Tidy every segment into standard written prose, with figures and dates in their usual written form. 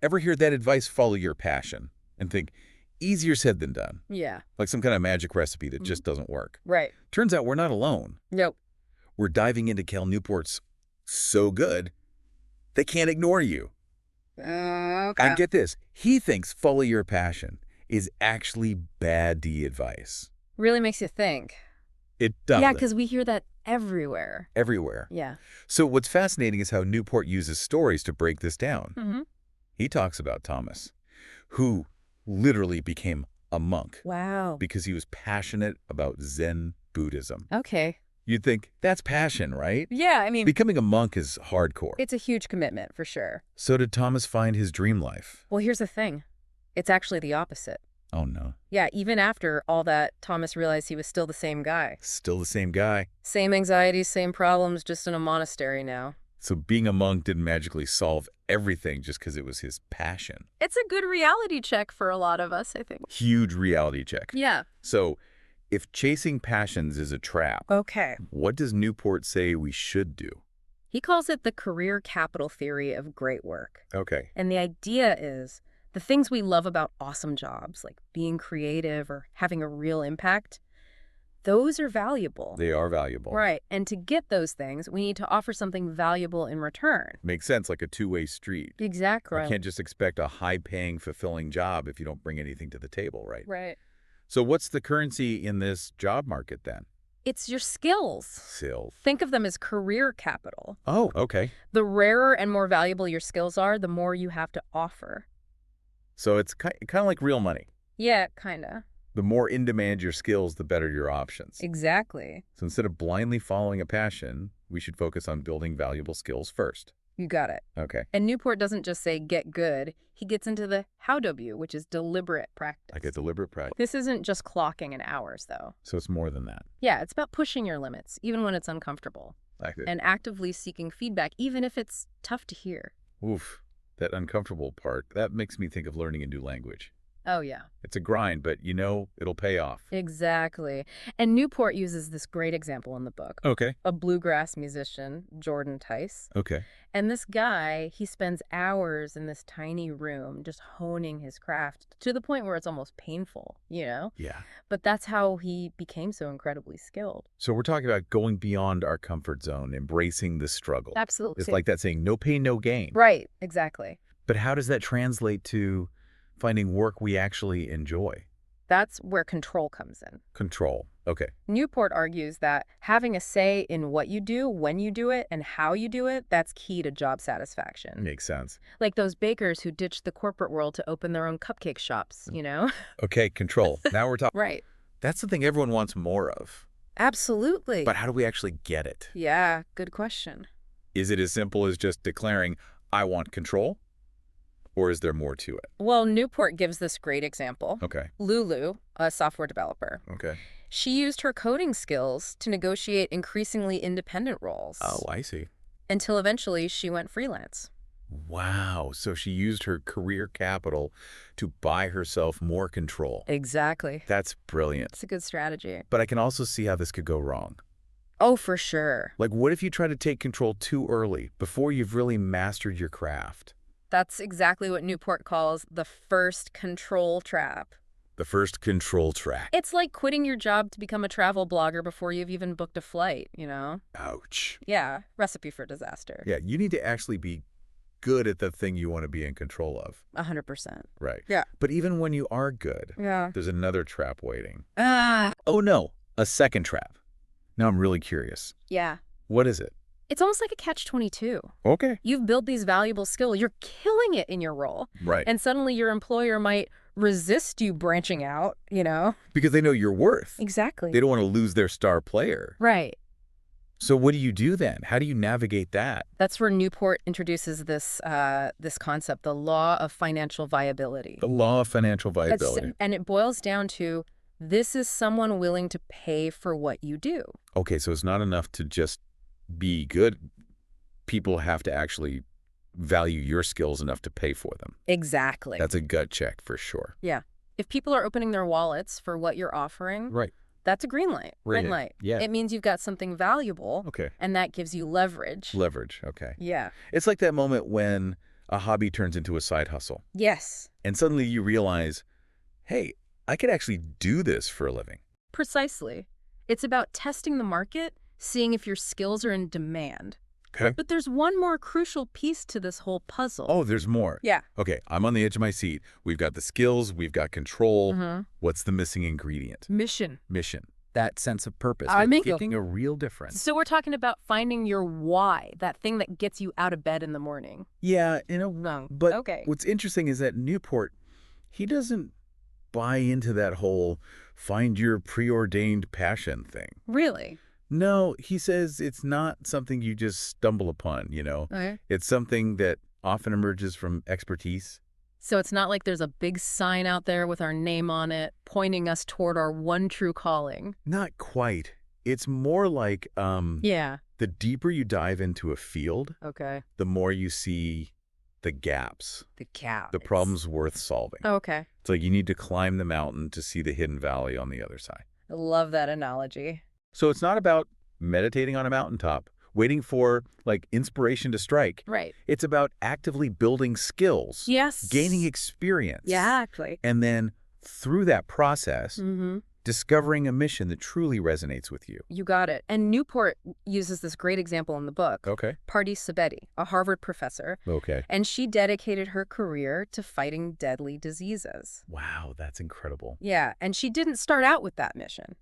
Ever hear that advice, follow your passion, and think, easier said than done, Yeah. like some kind of magic recipe that just doesn't work? Right. Turns out we're not alone. Nope. We're diving into Cal Newport's so good, they can't ignore you. Okay. And get this, he thinks follow your passion is actually bad D advice. Really makes you think. It does. Yeah, because we hear that everywhere. Everywhere. Yeah. So what's fascinating is how Newport uses stories to break this down. Mm-hmm. He talks about Thomas, who literally became a monk Wow. because he was passionate about Zen Buddhism. Okay. You'd think, that's passion, right? Yeah, I mean, Becoming a monk is hardcore. it's a huge commitment for sure. So did Thomas find his dream life? Well, here's the thing. It's actually the opposite. Oh, no. Yeah, even after all that, Thomas realized he was still the same guy. Still the same guy. Same anxieties, same problems, just in a monastery now. So being a monk didn't magically solve everything just because it was his passion. It's a good reality check for a lot of us, I think. Huge reality check. Yeah. So if chasing passions is a trap, Okay. what does Newport say we should do? He calls it the career capital theory of great work. Okay. And the idea is the things we love about awesome jobs, like being creative or having a real impact, those are valuable. They are valuable. Right. And to get those things, we need to offer something valuable in return. Makes sense, like a two-way street. Exactly. I can't just expect a high-paying, fulfilling job if you don't bring anything to the table, right? Right. So what's the currency in this job market then? It's your skills. Sills. Think of them as career capital. Oh, okay. The rarer and more valuable your skills are, the more you have to offer. So it's kind of like real money. Yeah, kind of. The more in demand your skills, the better your options. Exactly. So instead of blindly following a passion, we should focus on building valuable skills first. You got it. Okay. And Newport doesn't just say get good. He gets into the how W, which is deliberate practice. Like a deliberate practice. This isn't just clocking in hours, though. So it's more than that. Yeah, it's about pushing your limits, even when it's uncomfortable, Like it. and actively seeking feedback, even if it's tough to hear. Oof, that uncomfortable part, that makes me think of learning a new language. Oh, yeah. It's a grind, but you know it'll pay off. Exactly. And Newport uses this great example in the book. Okay. A bluegrass musician, Jordan Tice. Okay. And this guy, he spends hours in this tiny room just honing his craft to the point where it's almost painful, you know? Yeah. But that's how he became so incredibly skilled. So we're talking about going beyond our comfort zone, embracing the struggle. Absolutely. It's like that saying, no pain, no gain. Right, exactly. But how does that translate to finding work we actually enjoy? That's where control comes in. Control. Okay. Newport argues that having a say in what you do, when you do it, and how you do it, that's key to job satisfaction. Makes sense. Like those bakers who ditched the corporate world to open their own cupcake shops, you know? Okay, control. Now we're talking. Right. That's the thing everyone wants more of. Absolutely. But how do we actually get it? Yeah, good question. Is it as simple as just declaring, I want control? Or is there more to it? Well, Newport gives this great example. Okay. Lulu, a software developer, Okay. she used her coding skills to negotiate increasingly independent roles. Oh, I see. Until eventually she went freelance. Wow. So she used her career capital to buy herself more control. Exactly. That's brilliant. It's a good strategy. But I can also see how this could go wrong. Oh, for sure. Like, what if you try to take control too early, before you've really mastered your craft? That's exactly what Newport calls the first control trap. The first control track. It's like quitting your job to become a travel blogger before you've even booked a flight, you know? Ouch. Yeah, recipe for disaster. Yeah, you need to actually be good at the thing you want to be in control of. 100%. Right. Yeah. But even when you are good, Yeah. there's another trap waiting. Ah. Oh no, a second trap. Now I'm really curious. Yeah. What is it? It's almost like a catch-22. Okay. You've built these valuable skills. You're killing it in your role. Right. And suddenly your employer might resist you branching out, you know? Because they know your worth. Exactly. They don't want to lose their star player. Right. So what do you do then? How do you navigate that? That's where Newport introduces this concept, the law of financial viability. The law of financial viability. And it boils down to, this is someone willing to pay for what you do. Okay, so it's not enough to just be good. People have to actually value your skills enough to pay for them. Exactly. That's a gut check for sure. Yeah. If people are opening their wallets for what you're offering, Right. that's a green light. Green light. Yeah. It means you've got something valuable. Okay. And that gives you leverage. Leverage. Okay. Yeah. It's like that moment when A hobby turns into a side hustle. Yes, And suddenly you realize, hey, I could actually do this for a living. precisely. It's about testing the market, seeing if your skills are in demand. Okay. But there's one more crucial piece to this whole puzzle. Oh, there's more. Yeah. Okay, I'm on the edge of my seat. We've got the skills, we've got control. Mm-hmm. What's the missing ingredient? Mission. Mission. That sense of purpose. I mean, making a real difference. So we're talking about finding your why, that thing that gets you out of bed in the morning. Yeah, No. but Okay. what's interesting is that Newport, he doesn't buy into that whole find your preordained passion thing. Really? No, he says it's not something you just stumble upon. Okay. It's something that often emerges from expertise. So it's not like there's a big sign out there with our name on it, pointing us toward our one true calling. Not quite. It's more like Yeah. the deeper you dive into a field, Okay. the more you see the gaps, The cow. the problems worth solving. Okay. It's like you need to climb the mountain to see the hidden valley on the other side. I love that analogy. So it's not about meditating on a mountaintop, waiting for, inspiration to strike. Right. It's about actively building skills, Yes. gaining experience. Yeah, actually. And then through that process, Mm-hmm. discovering a mission that truly resonates with you. You got it. And Newport uses this great example in the book. Okay. Pardee Sabeti, a Harvard professor, Okay. and she dedicated her career to fighting deadly diseases. Wow, that's incredible. Yeah, and she didn't start out with that mission.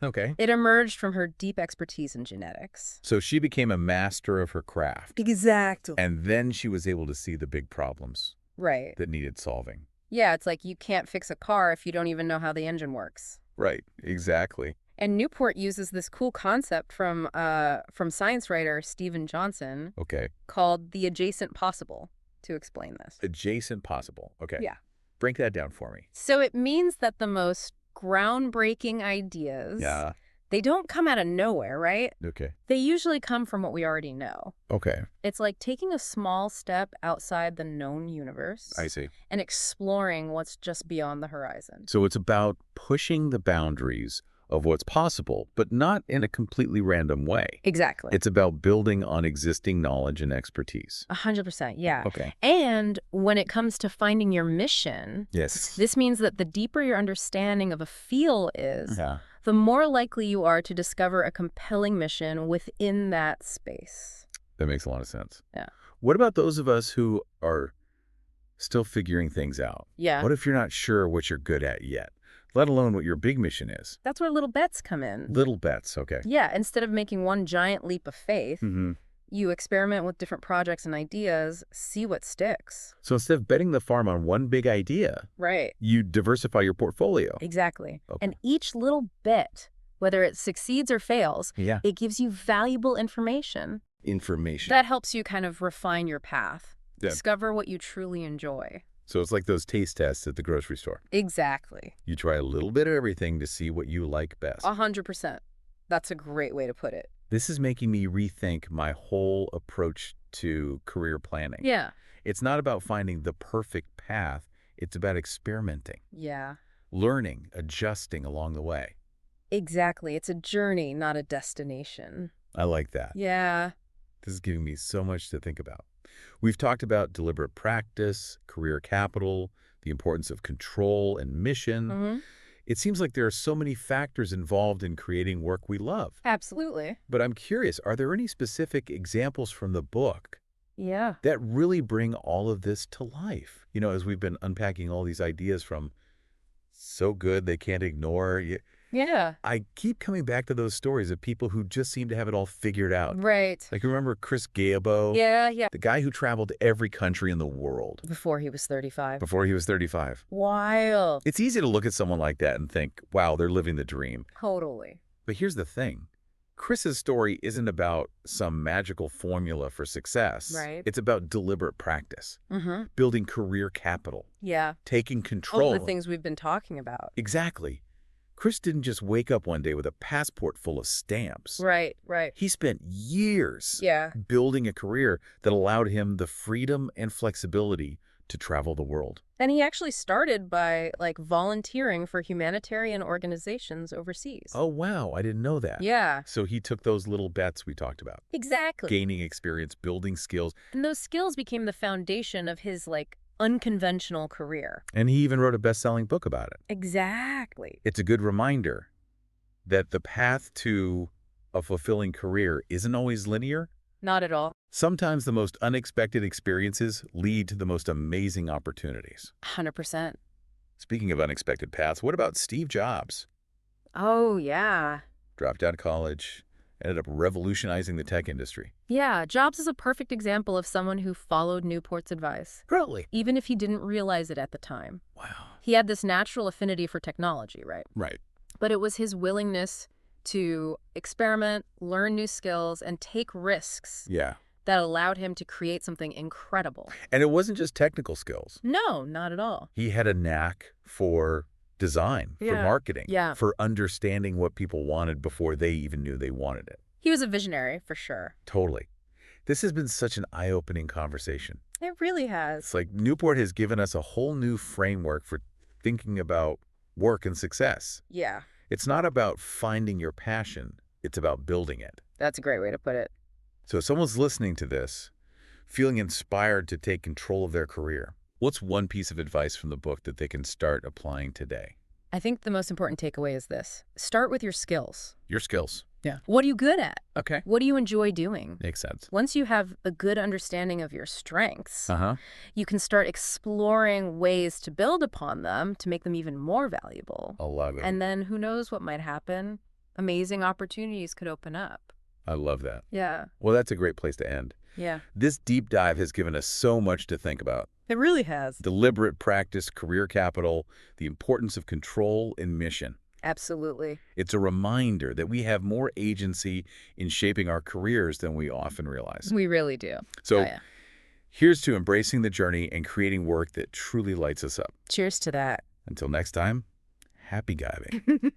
Okay. It emerged from her deep expertise in genetics. So she became a master of her craft. Exactly. And then she was able to see the big problems Right. that needed solving. Yeah, it's like you can't fix a car if you don't even know how the engine works. Right, exactly. And Newport uses this cool concept from science writer Stephen Johnson Okay. called the adjacent possible to explain this. Adjacent possible. Okay. Yeah. Break that down for me. So it means that the most groundbreaking ideas, Yeah. they don't come out of nowhere, right? Okay. They usually come from what we already know. Okay. It's like taking a small step outside the known universe I see. and exploring what's just beyond the horizon. So it's about pushing the boundaries of what's possible, but not in a completely random way. Exactly. It's about building on existing knowledge and expertise. 100%, yeah. Okay. And when it comes to finding your mission, Yes. this means that the deeper your understanding of a field is, Yeah. the more likely you are to discover a compelling mission within that space. That makes a lot of sense. Yeah. What about those of us who are still figuring things out? Yeah. What if you're not sure what you're good at yet, let alone what your big mission is? That's where little bets come in. Little bets, okay. Yeah, instead of making one giant leap of faith, Mm-hmm. you experiment with different projects and ideas, see what sticks. So instead of betting the farm on one big idea, Right. you diversify your portfolio. Exactly. Okay. And each little bet, whether it succeeds or fails, Yeah. it gives you valuable information. Information. That helps you kind of refine your path, Yeah. discover what you truly enjoy. So it's like those taste tests at the grocery store. Exactly. You try a little bit of everything to see what you like best. 100%. That's a great way to put it. This is making me rethink my whole approach to career planning. Yeah. It's not about finding the perfect path. It's about experimenting, Yeah. learning, adjusting along the way. Exactly. It's a journey, not a destination. I like that. Yeah. This is giving me so much to think about. We've talked about deliberate practice, career capital, the importance of control and mission. Mm-hmm. It seems like there are so many factors involved in creating work we love. Absolutely. But I'm curious, are there any specific examples from the book Yeah. that really bring all of this to life? As we've been unpacking all these ideas from so good they can't ignore. Yeah. I keep coming back to those stories of people who just seem to have it all figured out. Right. Like, remember Chris Gayabo? Yeah. The guy who traveled to every country in the world Before he was 35. before he was 35. Wild. It's easy to look at someone like that and think, wow, they're living the dream. Totally. But here's the thing. Chris's story isn't about some magical formula for success. Right. It's about deliberate practice, Mm-hmm. building career capital, Yeah. taking All control. the things we've been talking about. Exactly. Chris didn't just wake up one day with a passport full of stamps. Right. He spent years Yeah. building a career that allowed him the freedom and flexibility to travel the world. And he actually started by, like, volunteering for humanitarian organizations overseas. Oh, wow. I didn't know that. Yeah, So he took those little bets we talked about, exactly. gaining experience, building skills, And those skills became the foundation of his, like, unconventional career. and he even wrote a best-selling book about it. Exactly. It's a good reminder that the path to a fulfilling career isn't always linear. Not at all. Sometimes the most unexpected experiences lead to the most amazing opportunities. 100%. Speaking of unexpected paths, what about Steve Jobs? Oh, yeah. Dropped out of college, ended up revolutionizing the tech industry. Yeah, Jobs is a perfect example of someone who followed Newport's advice, Really? even if he didn't realize it at the time. Wow. He had this natural affinity for technology, right? Right. But it was his willingness to experiment, learn new skills, and take risks Yeah. that allowed him to create something incredible. And it wasn't just technical skills. No, not at all. He had a knack for design, for Yeah. marketing, Yeah. for understanding what people wanted before they even knew they wanted it. He was a visionary, for sure. Totally. This has been such an eye-opening conversation. It really has. It's like Newport has given us a whole new framework for thinking about work and success. Yeah, It's not about finding your passion, it's about building it. that's a great way to put it. So if someone's listening to this, feeling inspired to take control of their career, what's one piece of advice from the book that they can start applying today? I think the most important takeaway is this. Start with your skills. Your skills. Yeah. What are you good at? Okay. What do you enjoy doing? Makes sense. Once you have a good understanding of your strengths, Uh-huh. you can start exploring ways to build upon them to make them even more valuable. I love it. And then who knows what might happen? Amazing opportunities could open up. I love that. Yeah. Well, that's a great place to end. Yeah. This deep dive has given us so much to think about. It really has. Deliberate practice, career capital, the importance of control and mission. Absolutely. It's a reminder that we have more agency in shaping our careers than we often realize. We really do. So Oh, yeah. here's to embracing the journey and creating work that truly lights us up. Cheers to that. Until next time, happy giving.